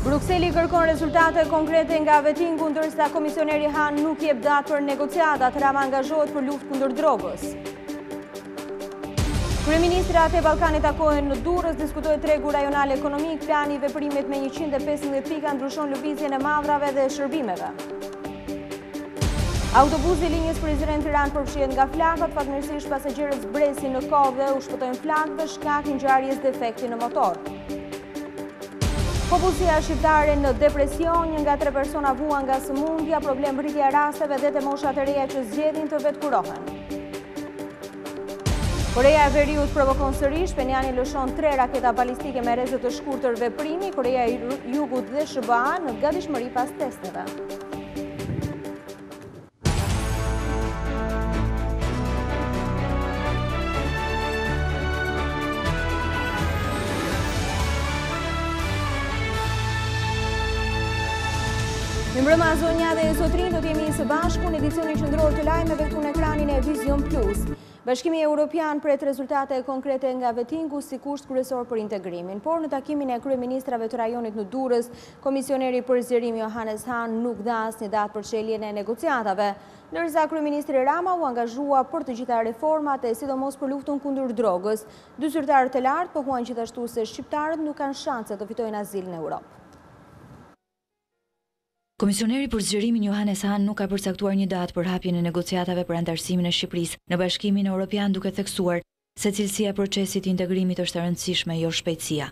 Brukseli kërkon rezultate konkrete nga vetingu, ndërsa komisioneri Han nuk jep datë për negociatat, Rama angazhohet për luftë kundër drogës. Kryeministrat e Ballkanit takohen në Durrës, diskutohet tregu rajonal ekonomik, plani i veprimit me 115 pika ndryshon lëvizjen e mavrave dhe shërbimeve. Autobusi i linjës Prizren-Tiranë përfshihet nga flakët, fatmirësisht pasagerët zbresin në kohë dhe u shpëtojnë flakëve shkak i ngjarjes defekti në motor. Popullsia shqiptare në depresion, një nga 3 persona vuan nga sëmundja, problem rritja e rasteve dhe të moshat e reja që zgjedhin të vetkurohen. Korea e Veriut provokon sërish, Penjani lëshon 3 raketa balistike me rrezë të shkurtër veprimi, Korea e Jugut dhe SBA në gatishmëri pas testeve. Mbrëma zonja dhe Zotrin do t'jemi së bashku në edicionin qendror të lajmeve këtu në ekranin e Vizion Plus. Bashkimi Evropian pret rezultate konkrete nga vetingu si kusht kryesor për integrimin, por në takimin e kryeministrave të rajonit në Durrës, komisioneri për zgjerim Johannes Hahn nuk dha asnjë datë për çeljen e negociatave, ndërsa kryeministri Rama u angazhua për të gjitha reformat e sidomos për luftën kundër drogës. Dy zyrtarët e lartë pohuan gjithashtu se shqiptarët nuk kanë shanse të fitojnë azil në Europë. Komisioneri për zgjerimin Johannes Hahn nuk ka përcaktuar një datë për hapjen e negociatave për antarësimin e Shqipërisë në Bashkimin Evropian, duke theksuar se cilësia e procesit të integrimit është e rëndësishme, jo shpejtësia.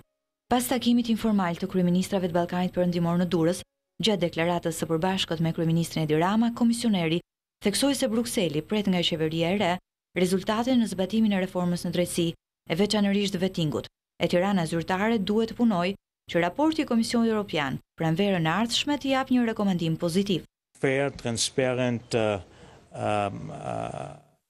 Pas takimit informal të kryeministrave të Ballkanit Perëndimor në Durrës, gjatë deklaratës së përbashkët me kryeministrin Edi Rama, komisioneri theksoi se Brukseli pret nga qeveria e re rezultate në zbatimin e reformës në drejtësi, e veçanërisht vetingut. E Tirana zyrtare duhet të punojë që raporti i Komisionit Evropian pranverën e ardhshme të jap një rekomandim pozitiv. Fair, transparent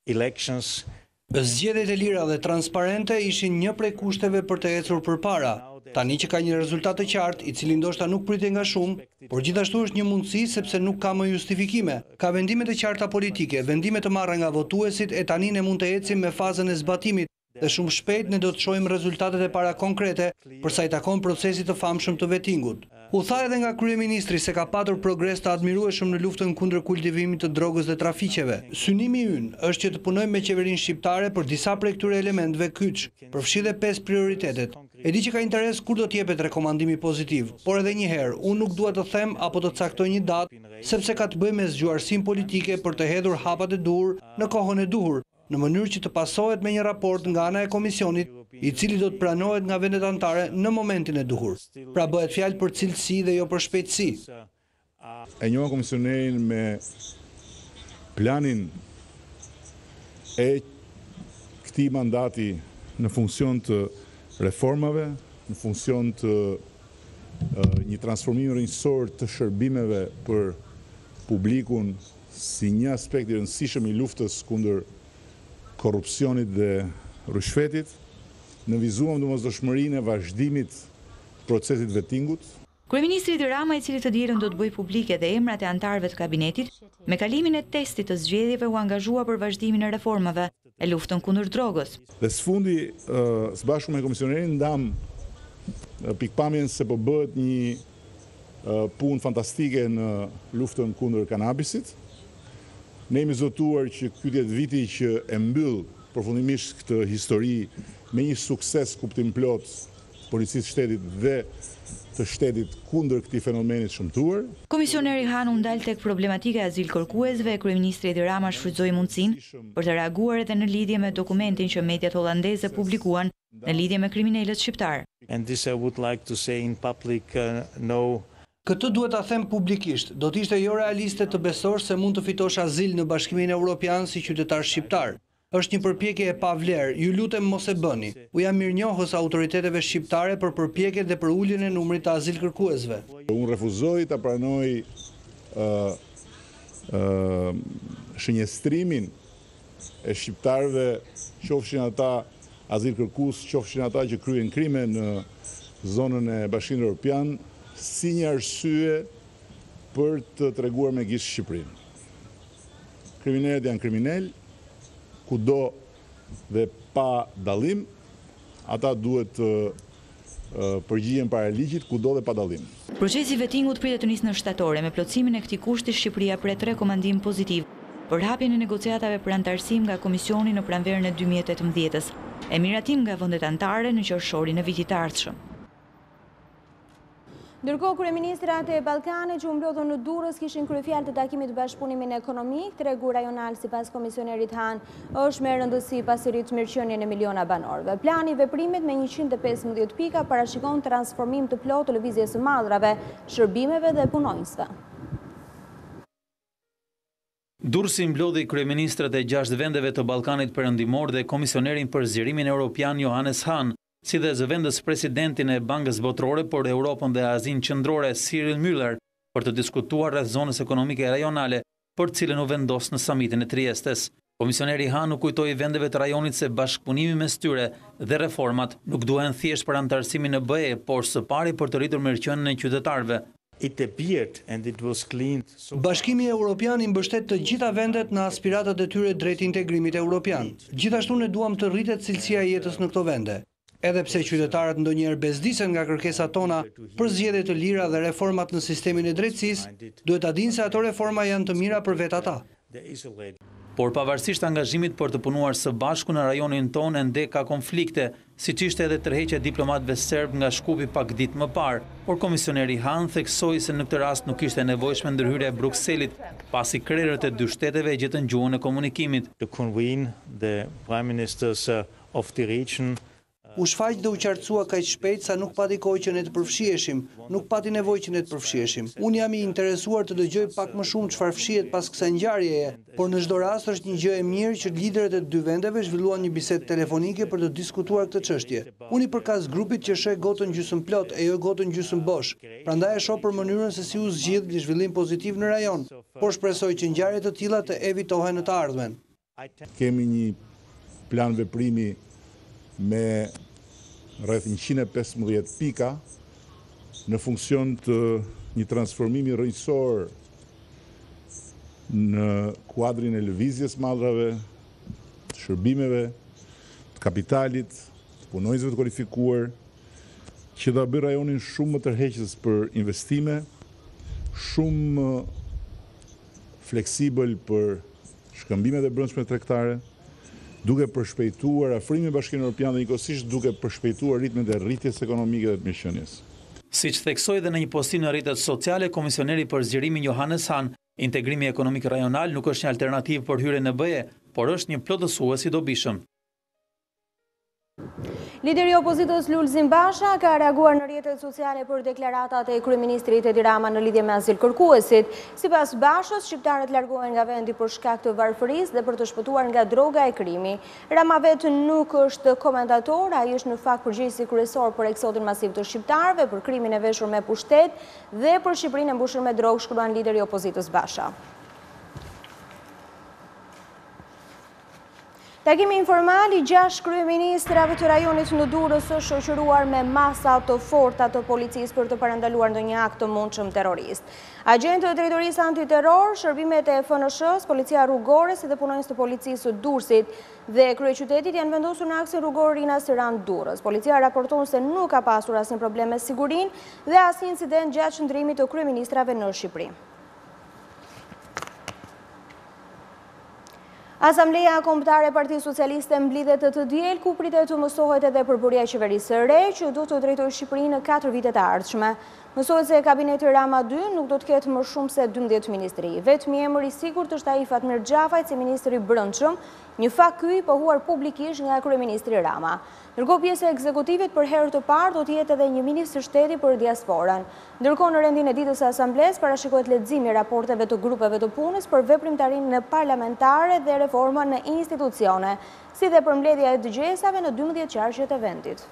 elections. Zgjedhjet e lira dhe transparente ishin një prej kushteve për të ecur përpara. Tani që ka një rezultat të qartë, i cili ndoshta nuk pritej nga shumë, por gjithashtu është një mundësi sepse nuk ka më justifikime. Ka vendime të qarta politike, vendime të marra nga votuesit e tani ne mund të ecim me fazën e zbatimit. Dhe shumë shpejt ne do të shohim rezultatet e para konkrete për sa i takon procesit të famshëm të vetingut. U tha edhe nga kryeministri se ka patur progres të admirueshëm në luftën kundër kultivimit të drogës dhe trafiqeve. Synimi ynë është që të punojmë me qeverinë shqiptare për disa prej këtyre elementeve kyç, përfshi dhe 5 prioritetet. E di që ka interes kur do të jepet rekomandimi pozitiv, por edhe një herë, unë nuk dua të them apo të caktoj një datë, sepse ka të bëjë me zgjuarsinë politike për të hedhur hapat e duhur në kohën e duhur, në mënyrë që të pasohet me një raport nga ana e komisionit, i cili do të pranohet nga vendet anëtare në momentin e duhur. Pra bëhet fjalë për cilësi dhe jo për shpejtësi. E njoha komisionerin me planin e këtij mandati në funksion të reformave, në funksion të një transformimi rrënjësor të shërbimeve për publikun si një aspekt i rëndësishëm i luftës kundër korrupsionit dhe rishfetit, nënvizuam domosdoshmërinë e vazhdimit procesit vetingut. Kryeministri Edi Rama, i cili të dielën do të bëjë publike dhe emrat e anëtarëve të kabinetit, me kalimin e testit të zgjedhjeve u angazhua për vazhdimin e reformave e luftën kundër drogës. Dhe sfundi, së bashku me komisionerin, ndam pikpamjen se po bëhet një punë fantastike në luftën kundër kanabisit. Ne jemi zotuar që ky të jetë viti që e mbyll përfundimisht këtë histori me një sukses kuptim plot policisë shtetit dhe të shtetit kundër këtij fenomeni të shëmtuar. Komisioneri Han u ndal tek problematika e azil kërkuesve, e kryeministri Edi Rama shfrytëzoi mundësinë për të reaguar edhe në lidhje me dokumentin që mediat hollandeze publikuan në lidhje me kriminalët shqiptar. And this I would like to say in public, no. Këtë duhet ta them publikisht, do të ishte jo realiste të besosh se mund të fitosh azil në Bashkimin Evropian si qytetar shqiptar. Është një përpjekje e pavlerë, ju lutem mos e bëni. U jam mirënjohës autoriteteve shqiptare për përpjekjet dhe për uljen e numrit të azil kërkuesve. Unë refuzoj ta pranoj shënjestrimin e shqiptarëve, qofshin ata azil kërkues, qofshin ata që kryen krime në zonën e Bashkimit Evropian, si një arsye për të treguar me gisht Shqipërinë. Kriminalët janë kriminal, kudo dhe pa dallim, ata duhet përgjigjen para ligjit kudo dhe pa dallim. Procesi i vetingut pritet të nisë në shtatore me plotësimin e këtij kushti Shqipëria pret rekomandim pozitiv për hapjen e negociatave për antarësim nga Komisioni në pranverën e 2018-s, e miratim nga vendet anëtare në qershorin e vitit të ardhshëm. Ndërkohë, kryeministrat e Ballkanit që u mblodhën në Durrës kishin kryefjalë të takimit të bashkëpunimit ekonomik, tregu rajonal sipas komisionerit Han është me rëndësi pasi rrit mirëqenien e miliona banorëve. Plani i veprimit me 115 pika parashikon transformim të plotë të lëvizjes së madrave, shërbimeve dhe punonjësve. Durrësi mblodhi kryeministrat e 6 vendeve të Ballkanit Perëndimor dhe komisionerin për zgjerimin evropian Johannes Hahn, si dhe zëvendës presidentin e Bankës Botërore për Europën dhe Azinë Qendrore Cyril Müller për të diskutuar rreth zonës ekonomike rajonale, për cilën u vendos në samitin e Triestes. Komisioneri Hahn u kujtoi vendeve të rajonit se bashkëpunimi mes tyre dhe reformat nuk duhen thjesht për antarësimin në BE, por së pari për të rritur mirëqenien e qytetarëve. Bashkimi Evropian i mbështet të gjitha vendet në aspiratat e tyre drejt integrimit evropian. Gjithashtu ne duam të rritet cilësia e jetës në këto vende. Edhe pse qytetarët ndonjëherë bezdisen nga kërkesat tona për zgjedhje të lira dhe reformat në sistemin e drejtësisë, duhet ta dinë se ato reforma janë të mira për vetë ata. Por pavarësisht angazhimit për të punuar së bashku në rajonin tonë ende ka konflikte, siç ishte edhe tërheqja e diplomatëve serb nga Shkupi pak ditë më parë, por komisioneri Hahn theksoi se në këtë rast nuk ishte nevojshme ndërhyrja e Brukselit, pasi krerët e dy shteteve gjetën gjuhën e komunikimit. U shfaq dhe u qartësua kaq shpejt sa nuk pati kohë që ne të përfshiheshim, nuk pati nevojë që ne të përfshiheshim. Unë jam i interesuar të dëgjoj pak më shumë çfarë fshihet pas kësaj ngjarjeje, por në çdo rast është një gjë e mirë që liderët e dy vendeve zhvilluan një bisedë telefonike për të diskutuar këtë çështje. Unë i përkas grupit që sheh gotën gjysmë plot e jo gotën gjysmë bosh. Prandaj e shoh për mënyrën se si u zgjidh një zhvillim pozitiv në rajon, por shpresoj që ngjarje të tilla të evitohen në të ardhmen. Kemi një plan veprimi me rreth 115 pika në funksion të një transformimi rrëjsor në kuadrin e lëvizjes madrave, të shërbimeve, të kapitalit, të punonjësve të kualifikuar, që do bëjë rajonin shumë më tërheqës për investime, shumë fleksibël për shkëmbimet e brendshme tregtare, duke përshpejtuar afrimin me Bashkimin Evropian dhe njëkohësisht duke përshpejtuar ritmet e rritjes ekonomike dhe të mirëqenies. Siç theksoi dhe në një postim në rrjetet sociale, komisioneri për zgjerimin Johannes Hahn, integrimi ekonomik rajonal nuk është një alternativë për hyrjen në BE, por është një plotësues i dobishëm. Lideri i opozitës Lulzim Basha ka reaguar në rrjetet sociale për deklaratat e kryeministrit Edi Rama në lidhje me azilkërkuesit. Sipas Bashës, shqiptarët largohen nga vendi për shkak të varfërisë dhe për të shpëtuar nga droga e krimi. Rama vetë nuk është komentator, ai është në fakt përgjegjësi kryesor për eksodin masiv të shqiptarëve, për krimin e veshur me pushtet dhe për Shqipërinë e mbushur me drogë, shkruan lideri i opozitës Basha. Takimi informal i 6 kryeministrave të rajonit në Durrës është shoqëruar me masa të forta të policisë për të parandaluar ndonjë akt të mundshëm terrorist. Agjentët e drejtorisë antiterror, shërbimet e FNSH-s, policia rrugore si dhe punonjës të policisë së Durrësit dhe kryeqytetit janë vendosur në aksin rrugor Rinas Tiranë-Durrës. Policia raporton se nuk ka pasur asnjë problem me sigurinë dhe asnjë incident gjatë qëndrimit të kryeministrave në Shqipëri. Asambleja Kombëtare e Partisë Socialiste mblidhet të diel ku pritet të mësohet edhe përbërja e qeverisë së re që do të drejtojë Shqipërinë në 4 vitet e ardhshme. Mësohet se kabineti Rama 2 nuk do të ketë më shumë se 12 ministri. Vetmi emër i sigurt është ai Fatmir Xhafaj si ministri i brendshëm, një fakt ky i pohuar publikisht nga kryeministri Rama. Ndërkohë pjesë e ekzekutivit për herë të parë do të jetë edhe një ministër shteti për diasporën. Ndërkohë në rendin e ditës së asamblesë parashikohet leximi i raporteve të grupeve të punës për veprimtarinë në parlamentare dhe reformën në institucione, si dhe përmbledhja e dëgjesave në 12 qarqet e vendit.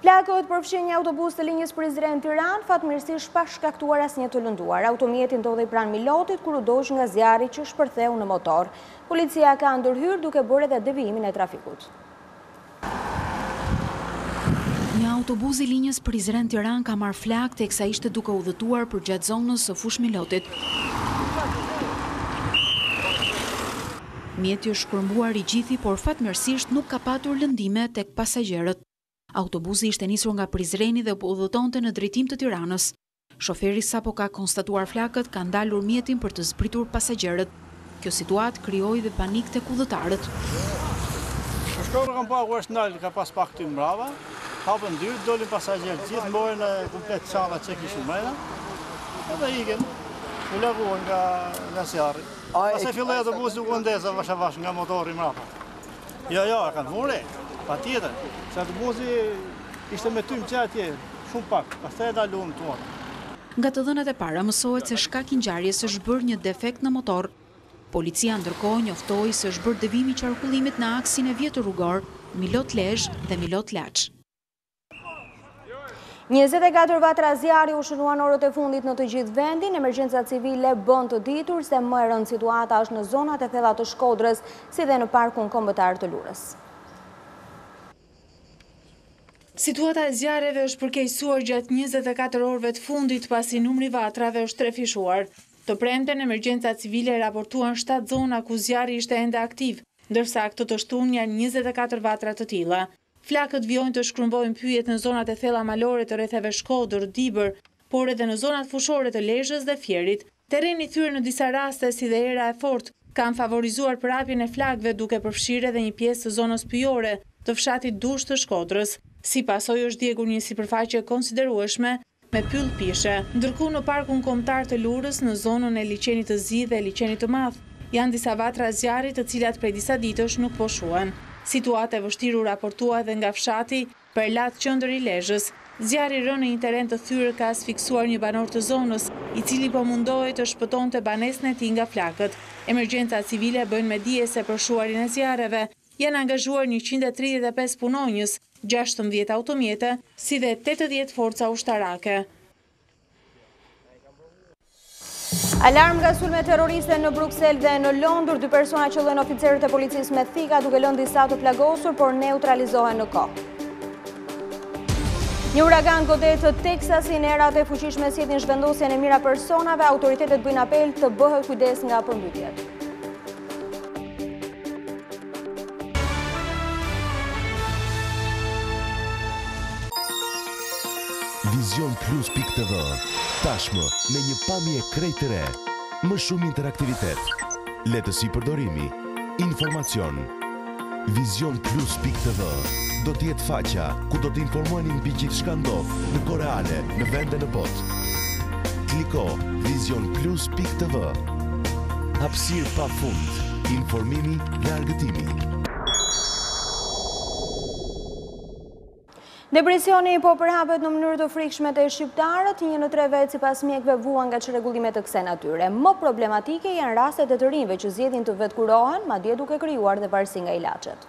Plakët përfshin një autobus të linjës Prizren-Tiranë, fatmirësisht pa shkaktuar asnjë të lënduar. Automjeti ndodhej pranë Milotit kur u doq nga zjarri që shpërtheu në motor. Policia ka ndërhyrë duke bërë edhe devijimin e trafikut. Një autobus i linjës Prizren-Tiranë ka marrë flak teksa ishte duke udhëtuar përgjatë zonës së fush Milotit. Mjeti është shkërmbuar i gjithi, por fatmirësisht nuk ka patur lëndime tek pasagjerët. Autobusi ishte nisur nga Prizreni dhe po udhëtonte në drejtim të Tiranës. Shoferi sapo ka konstatuar flakët ka ndalur mjetin për të zbritur pasagjerët. Kjo situatë krijoi dhe panik tek udhëtarët. Shkova kam pa ku është ndal, ka pas pak ty mbrava. Hapën dyrë, dolin pasagjerët gjithë, morën komplet çanta që kishin mbrapa. Edhe ikën. U larguan nga sjarri. Pastaj filloi autobusi u ndeza vash nga motori mbrapa. Jo, kanë vurë. Patjetër. Se autobusi ishte me tym që atje, shumë pak. Pastaj dalum tuan. Nga të dhënat e para mësohet se shkaki i ngjarjes është bërë një defekt në motor. Policia ndërkohë njoftoi se është bërë devimi i qarkullimit në aksin e vjetër rrugor Milot Lezhë dhe Milot Laç. 24 vatra zjarri u shënuan orët e fundit në të gjithë vendin. Emergjenca civile bën të ditur se më e rëndë situata është në zonat e thella të Shkodrës, si dhe në parkun kombëtar të Lurës. Situata e zjarreve është përkeqësuar gjatë 24 orëve të fundit pasi numri vatrave është trefishuar. Të premten, emergjenca civile raportuan 7 zona ku zjarri ishte ende aktiv, ndërsa këtë të shtunë janë 24 vatra të tilla. Flakët vijojnë të shkrumbojnë pyjet në zonat e thella malore të rretheve Shkodër, Dibër, por edhe në zonat fushore të Lezhës dhe Fierit. Terreni thyrë në disa raste si dhe era e fortë kanë favorizuar përhapjen e flakëve duke përfshirë edhe një pjesë të zonës pyjore të fshatit Gusht të Shkodrës. Si pasojë është djegur një sipërfaqe konsiderueshme me pyll pishe. Ndërkohë në parkun kombëtar të Lurës, në zonën e liçenit të zi dhe liçenit të madh, janë disa vatra zjarri të cilat prej disa ditësh nuk po shuhen. Situata e vështirë u raportua edhe nga fshati Perlat qendër i Lezhës. Zjarri rënë në një terren të thyrë ka asfiksuar një banor të zonës, i cili po mundohej të shpëtonte banesën e tij nga flakët. Emergjenca civile bëjnë me dije se për shuarin e zjarreve janë angazhuar 135 punonjës, 16 automjete, si dhe 80 forca ushtarake. Alarm nga sulme terroriste në Bruksel dhe në Londër, 2 persona qëllojnë oficerët e policisë me thika duke lënë disa të plagosur, por neutralizohen në kohë. Një uragan godet të Teksasin, erat e fuqishme sjetin zhvendosjen e mira personave, autoritetet bëjnë apel të bëhet kujdes nga përmbytjet. Vizion Plus.tv, tashmë me një pamje krejt të re, më shumë interaktivitet, lehtësi përdorimi, informacion. Vizion Plus.tv do t'jetë faqa ku do t'informojnë mbi gjithçka ndodh në kohë reale, në vende në botë. Kliko Vizion Plus.tv. Hapësirë pafund, informimi dhe argëtimi. Depresioni po përhapet në mënyrë të frikshme te shqiptarët, 1 në 3 vetë sipas mjekëve vuan nga çrregullimet të kësaj natyre. Më problematike janë rastet e të rinjve që zgjedhin të vetkurohen, madje duke krijuar dhe varësi nga ilaçet.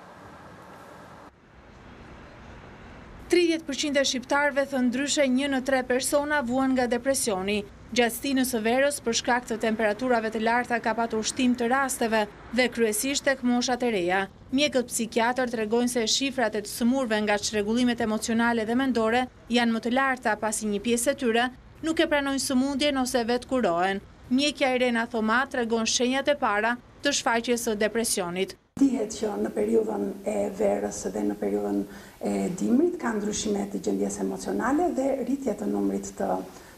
30% e shqiptarëve thënë ndryshe 1 në 3 persona vuan nga depresioni. Gjatësinë së verës për shkak të temperaturave të larta ka patur shtim të rasteve dhe kryesisht tek moshat e reja. Mjekët psikiatër tregojnë se shifrat e të sëmurve nga çrregullimet emocionale dhe mendore janë më të larta pasi një pjesë e tyre nuk e pranojnë sëmundjen ose vetkurohen. Mjekja Irena Thoma tregon shenjat e para të shfaqjes së depresionit. Dihet që në periudhën e verës dhe në periudhën e dimrit ka ndryshime të gjendjes emocionale dhe rritje të numrit të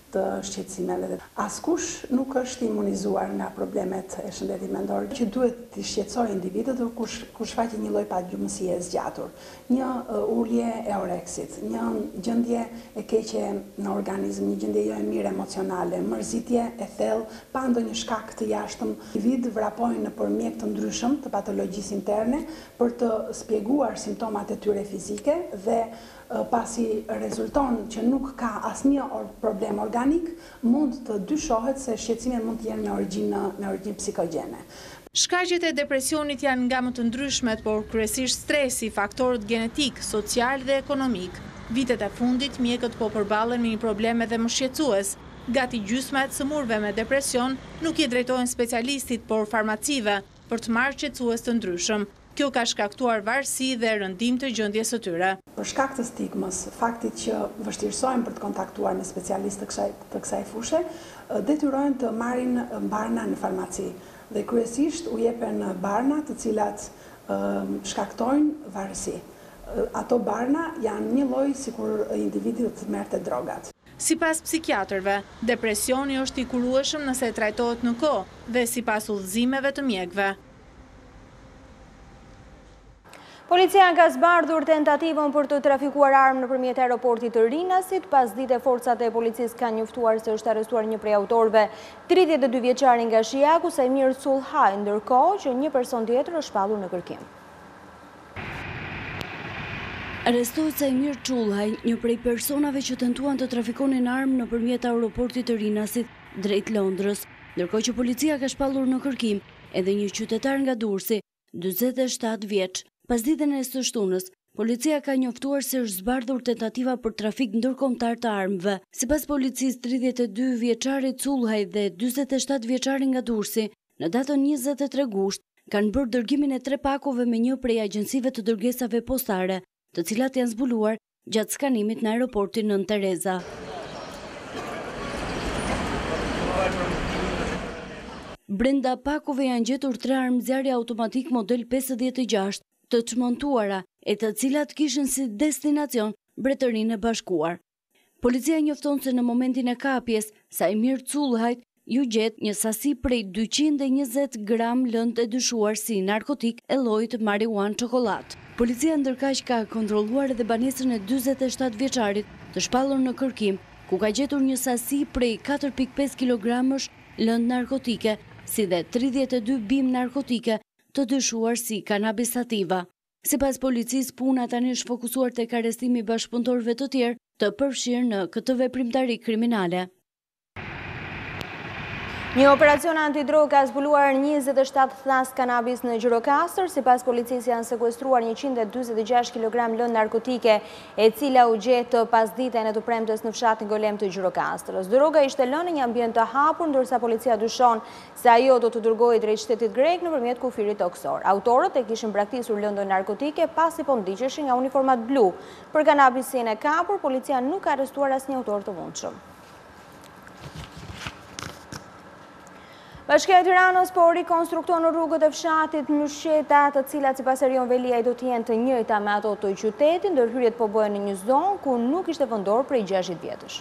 shqetësimeve. Askush nuk është imunizuar nga problemet e shëndetit mendor, që duhet të shqetësojë individët kur shfaqet një lloj pagjumësie e zgjatur, një ulje e oreksit, një gjendje e keqe në organizëm, një gjendje jo e mirë emocionale, mërzitje e thellë pa ndonjë shkak të jashtëm. Individ vrapojnë nëpër mjek të ndryshëm të patologjisë interne për të shpjeguar simptomat e tyre fizike dhe pasi rezulton që nuk ka asnjë problem organik, mund të dyshohet se shqetësimet mund të jenë me origjinë psikogjene. Shkaqet e depresionit janë nga më të ndryshmet, por kryesisht stresi, faktorët genetik, social dhe ekonomik. Vitet e fundit, mjekët po përballen me një problem edhe më shqetësues. Gati gjysma e sëmurëve me depresion nuk i drejtohen specialistit, por farmacive, për të marrë shqetësues të ndryshëm. Kjo ka shkaktuar varësi dhe rëndim të gjendjes së tyre. Për shkak të stigmës, faktit që vështirësohen për të kontaktuar me specialistë të kësaj fushë, detyrojnë të marrin mbarna në farmaci. dhe kryesisht u jepen barna të cilat shkaktojnë varësi. Ato barna janë një lloj sikur individi të merrte drogat. Sipas psikiatrëve, depresioni është i kurueshëm nëse trajtohet në kohë dhe sipas udhëzimeve të mjekëve. Policia ka zbardhur tentativën për të trafikuar armë nëpërmjet aeroportit të Rinasit. Pas dite forcat e policisë kanë njoftuar se është arrestuar një prej autorëve, 32 vjeçari nga Shijaku, Sajmir Cullhaj, ndërkohë që një person tjetër është shpallur në kërkim. Arrestohet Sajmir Cullhaj, një prej personave që tentuan të trafikonin armë nëpërmjet aeroportit të Rinasit drejt Londrës, ndërkohë që policia ka shpallur në kërkim edhe një qytetar nga Durrësi, 47 vjeç. Pas ditën e së shtunës, policia ka njoftuar se është zbardhur tentativa për trafik ndërkombëtar të armëve. Sipas policisë, 32 vjeçari Cullhaj dhe 47 vjeçari nga Durrësi, në datën 23 gusht, kanë bërë dërgimin e 3 pakove me një prej agjensive të dërgesave postare, të cilat janë zbuluar gjatë skanimit në aeroportin Nën Tereza. Brenda pakove janë gjetur 3 armë zjarri automatik model 56, të çmontuara, e të cilat kishin si destinacion Mbretërinë e Bashkuar. Policia njofton se në momentin e kapjes, Sajmir Cullhajt ju gjet një sasi prej 220 gram lëndë e dyshuar si narkotik e llojit marijuan çokoladë. Policia ndërkaq ka kontrolluar edhe banesën e 47 vjeçarit të shpallur në kërkim, ku ka gjetur një sasi prej 4.5 kg lëndë narkotike, si dhe 32 bim narkotike të dyshuar si kanabis sativa. Sipas policisë, puna tani është fokusuar tek arrestimi i bashkëpunëtorëve të tjerë të përfshirë në këtë veprimtari kriminale. Një operacion antidrog ka zbuluar 27 thnas kanabis në Gjirokastër. Sipas policisë janë sekuestruar 146 kg lëndë narkotike, e cila u gjet pas ditën e të premtes në fshatin Golem të Gjirokastrës. Droga ishte lënë në një ambient të hapur, ndërsa policia dyshon se ajo do të dërgohej drejt shtetit grek nëpërmjet kufirit toksor. Autorët e kishin braktisur lëndën narkotike pasi po ndiqeshin nga uniformat blu. Për kanabisin e kapur, policia nuk ka arrestuar asnjë autor të mundshëm. Bashkia e Tiranës po rikonstrukton rrugët e fshatit Mysheta, të cilat sipas Erion Veliaj do të jenë të njëjta me ato të qytetit, ndërhyrjet po bëhen në një zonë ku nuk ishte vendor prej 60 vjetësh.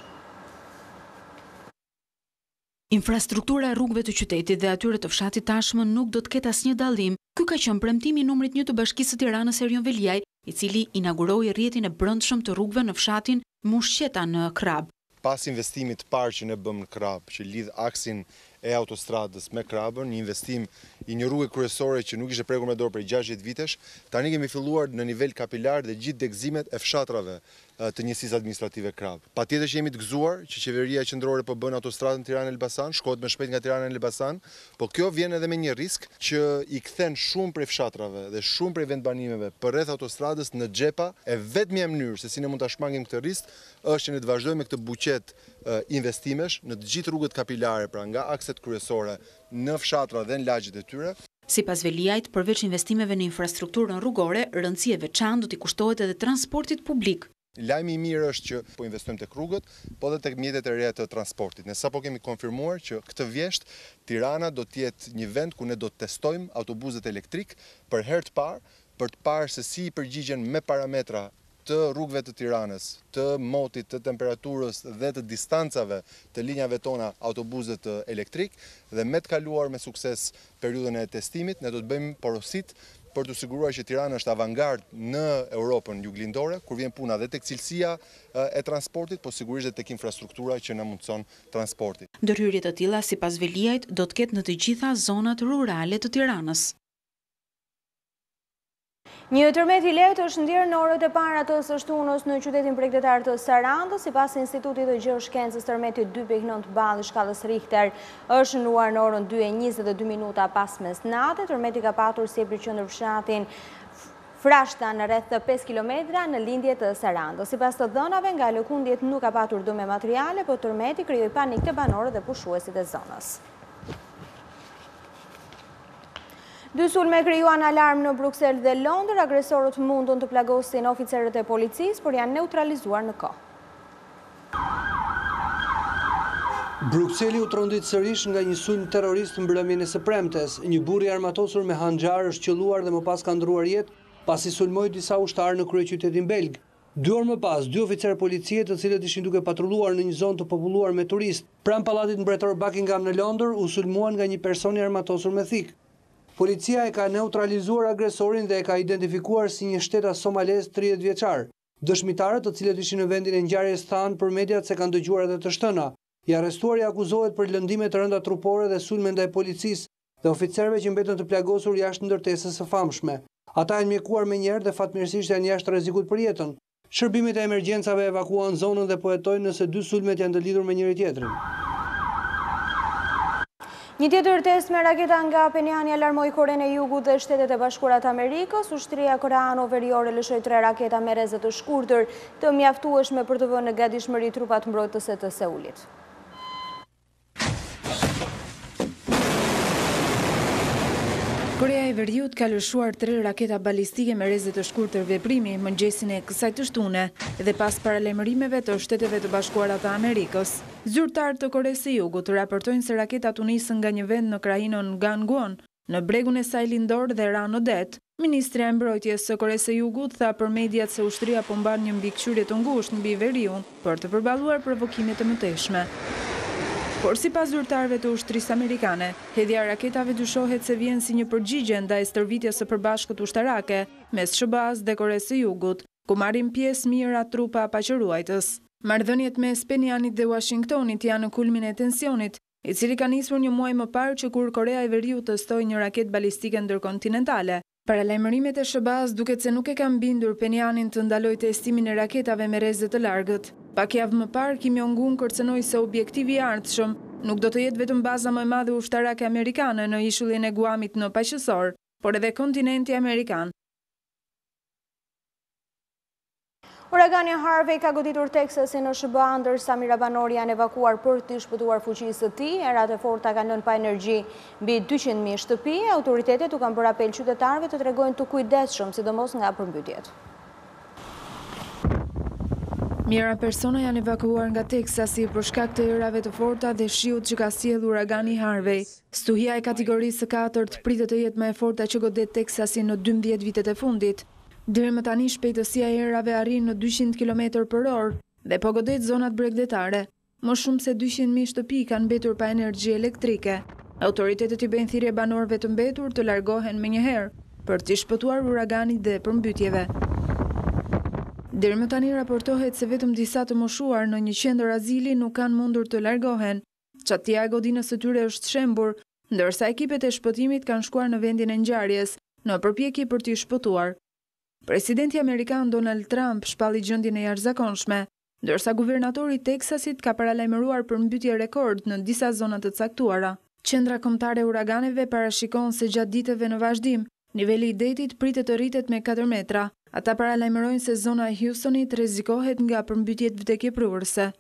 Infrastruktura e rrugëve të qytetit dhe atyre të fshatit tashmë nuk do të ketë asnjë dallim. Ky ka qenë premtimi i numrit 1 të Bashkisë së Tiranës Erion Veliaj, i cili inauguroi rrjetin e brendshëm të rrugëve në fshatin Mysheta në Krab. Pas investimit të parë që ne bëm në Krab, që lidh aksin e autostradës me Krabën, një investim i një rrugë kryesore që nuk ishte prekur me dorë prej 60 vitesh, tani kemi filluar në nivel kapilar dhe gjithë degëzimet e fshatrave të njësisë administrative Krab. Patjetër që jemi të gëzuar që qeveria qendrore po bën autostradën Tiranë-Elbasan, shkohet më shpejt nga Tirana në Elbasan, po kjo vjen edhe me një risk që i kthen shumë prej fshatrave dhe shumë prej vendbanimeve përreth autostradës në xhepa, e vetmja mënyrë se si ne mund ta shmangim këtë risk është që ne të vazhdojmë me këtë buqet investimesh në të gjithë rrugët kapilare, pra nga akset kryesore në fshatra dhe në lagjet e tyre. Sipas Veliajt, përveç investimeve në infrastrukturën rrugore, rëndësi e veçantë do t'i kushtohet edhe transportit publik. Lajmi i mirë është që po investojmë tek rrugët, po edhe tek mjetet e reja të transportit. Ne sapo kemi konfirmuar që këtë vjesht Tirana do të jetë një vend ku ne do të testojmë autobuset elektrik për herë të parë, për të parë se si përgjigjen me parametra të rrugëve të Tiranës, të motit, të temperaturës dhe të distancave të linjave tona autobuset elektrik, dhe me të kaluar me sukses periudhën e testimit, ne do të bëjmë porosit për të siguruar që Tirana është avangard në Europën juglindore, kur vjen puna dhe tek cilësia e transportit, po sigurisht edhe tek infrastruktura që na mundson transportit. Ndërhyrje të tilla, sipas Veliajt, do të ketë në të gjitha zonat rurale të Tiranës. Një tërmet i lehtë është ndjerë në orët e para të së shtunës në qytetin bregdetar të Sarandës. Sipas Institutit të Gjeoshkencës, tërmeti 2.9 balë shkallës Richter është shënuar në orën 2:22 minuta pas mesnatë. Tërmeti ka patur si epicentër fshatin Frashta në rreth 5 kilometra në lindje të Sarandës. Sipas të dhënave, nga lëkundjet nuk ka patur dëme materiale, por tërmeti krijoi panik te banorët dhe pushuesit e zonës. 2 sulme krijuan alarm në Bruksel dhe Londër. Agresorët mundun të plagosin oficerët e policisë, por janë neutralizuar në kohë. Brukseli u trondit sërish nga një sulm terrorist mbrëmjen e së premtes. Një burr i armatosur me hanxhar është qelluar dhe më pas ka ndruar jetë pasi sulmoi disa ushtarë në kryeqytetin belg. 2 orë më pas, 2 oficerë policie të cilët ishin duke patrulluar në një zonë të populluar me turistë pranë pallatit mbretër Buckingham në Londër u sulmuan nga një person i armatosur me thik. Policia e ka neutralizuar agresorin dhe e ka identifikuar si një shtetas somalez 30 vjeçar. Dëshmitarët, të cilët ishin në vendin e ngjarjes, thanë për mediat se kanë dëgjuar edhe të shtëna. I arrestuari akuzohet për lëndime të rënda trupore dhe sulme ndaj policisë dhe oficerëve që mbetën të plagosur jashtë ndërtesës së famshme. Ata janë mjekuar menjëherë dhe fatmirësisht janë jashtë rrezikut për jetën. Shërbimet e emergjencave evakuan zonën dhe po hetojnë nëse 2 sulmet janë të lidhur me njëri tjetrin. Një tjetër test me raketa nga Penjani alarmoi Korenë e Jugut dhe Shtetet e Bashkuara të Amerikës. Ushtria koreano-veriore lëshoi 3 raketa me rrezë të shkurtër të mjaftueshme për të vënë në gatishmëri trupat mbrojtëse të Seulit. Korea e Veriut ka lëshuar 3 raketa balistike me rrezë të shkurtër veprimi mëngjesin e kësaj të shtune dhe pas paralajmërimeve të Shteteve të Bashkuara të Amerikës. Zyrtarët të Koresë së Jugut raportojnë se raketat u nisën nga një vend në krajinon Gangwon, në bregun e saj lindor dhe ranë në det. Ministria e Mbrojtjes së Koresë së Jugut tha për mediat se ushtria po mban një mbikëqyrje të ngushtë mbi Veriun për të përballuar provokimet të mëtejshme. Por si pas zyrtarëve të ushtrisë amerikane, hedhja raketave dyshohet se vjen si një përgjigje ndaj stërvitjes së përbashkët ushtarake mes SBA-s dhe Koresë së Jugut, ku marrin pjesë mijëra trupa paqëruajtës. Marrëdhëniet mes Penjanit dhe Washingtonit janë në kulmin e tensionit, i cili ka nisur një muaj më parë që kur Korea e Veriut testoi një raketë balistike ndërkontinentale. Paralajmërimet e SBA-s duket se nuk e kanë bindur Penjanin të ndalojë testimin e raketave me rrezë të largët. Pak javë më parë, Kim Jong-un kërcënoi se objektivi i ardhshëm nuk do të jetë vetëm baza më e madhe ushtarake amerikane në ishullin e Guamit në paqësor, por edhe kontinenti amerikan. Uragani Harvey ka goditur Teksasin në SBA, ndërsa mirabanor janë evakuar për të shpëtuar fuqisë së tij. Erat e forta kanë lënë pa energji mbi 200.000 shtëpi. Autoritetet u kanë bërë apel qytetarëve të tregojnë të kujdesshëm, sidomos nga përmbytjet. Mijëra persona janë evakuuar nga Teksasi për shkak të erave të forta dhe shiut që ka sjellë uragani Harvey. Stuhia e kategorisë së 4 pritet të jetë më e forta që godet Teksasin në 12 vitet e fundit. Deri më tani shpejtësia e erave arrin në 200 km/orë dhe po godet zonat bregdetare. Më shumë se 200.000 shtëpi kanë mbetur pa energji elektrike. Autoritetet i bëjnë thirrje banorëve të mbetur të largohen menjëherë për të shpëtuar uraganit dhe përmbytjeve. Deri më tani raportohet se vetëm disa të moshuar në një qendër azili nuk kanë mundur të largohen. Çatia e godinës së tyre është shembur, ndërsa ekipet e shpëtimit kanë shkuar në vendin e ngjarjes në përpjekje për t'i shpëtuar. Presidenti amerikan Donald Trump shpalli gjendjen e jashtëzakonshme, ndërsa guvernatori i Teksasit ka paralajmëruar përmbytje rekord në disa zona të caktuara. Qendra kombëtare e uraganeve parashikon se gjatë ditëve në vazhdim, niveli i detit pritet të rritet me 4 metra. Ata paralajmërojnë se zona e Houstonit rrezikohet nga përmbytjet vdekjepruese.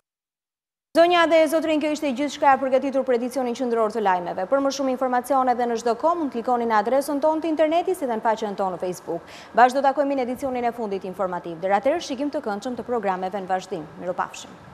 Zonja dhe zotrin, kjo ishte gjithçka e përgatitur për edicionin qendror të lajmeve. Për më shumë informacione dhe në çdo kohë mund klikoni në adresën tonë të internetit si dhe në faqen tonë në Facebook. Bashkë do takojmë në edicionin e fundit informativ. Deri atëherë, shikim të këndshëm të programeve në vazhdim. Miropafshim.